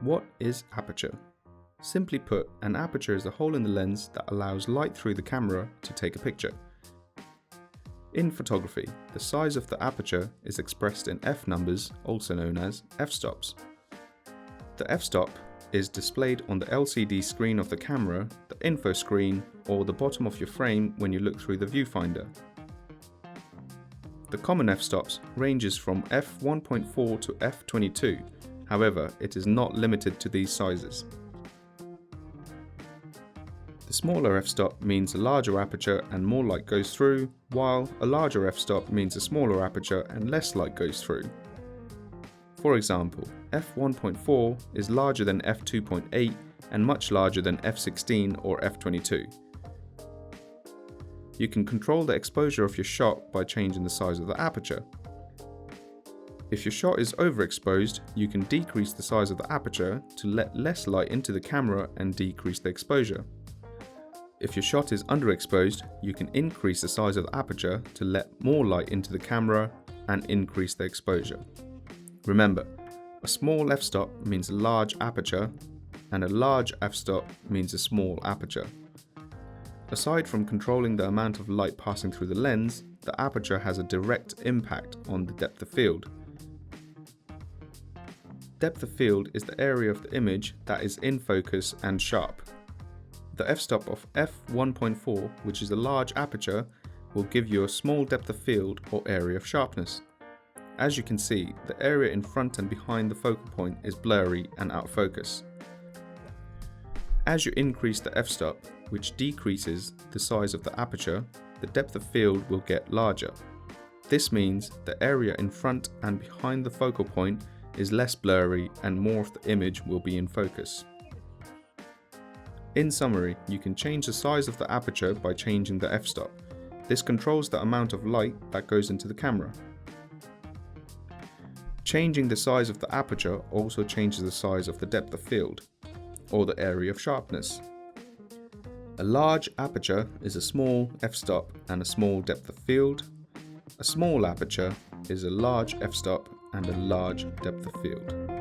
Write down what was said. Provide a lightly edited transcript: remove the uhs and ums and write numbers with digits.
What is aperture? Simply put, an aperture is a hole in the lens that allows light through the camera to take a picture. In photography, the size of the aperture is expressed in f numbers, also known as f-stops. The f-stop is displayed on the LCD screen of the camera, the info screen, or the bottom of your frame when you look through the viewfinder. The common f-stops ranges from f1.4 to f22, however, it is not limited to these sizes. The smaller f-stop means a larger aperture and more light goes through, while a larger f-stop means a smaller aperture and less light goes through. For example, f1.4 is larger than f2.8 and much larger than f16 or f22. You can control the exposure of your shot by changing the size of the aperture. If your shot is overexposed, you can decrease the size of the aperture to let less light into the camera and decrease the exposure. If your shot is underexposed, you can increase the size of the aperture to let more light into the camera and increase the exposure. Remember, a small f-stop means a large aperture, and a large f-stop means a small aperture. Aside from controlling the amount of light passing through the lens, the aperture has a direct impact on the depth of field. Depth of field is the area of the image that is in focus and sharp. The f-stop of f1.4, which is a large aperture, will give you a small depth of field or area of sharpness. As you can see, the area in front and behind the focal point is blurry and out of focus. As you increase the f-stop, which decreases the size of the aperture, the depth of field will get larger. This means the area in front and behind the focal point is less blurry and more of the image will be in focus. In summary, you can change the size of the aperture by changing the f-stop. This controls the amount of light that goes into the camera. Changing the size of the aperture also changes the size of the depth of field, or the area of sharpness. A large aperture is a small f-stop and a small depth of field. A small aperture is a large f-stop and a large depth of field.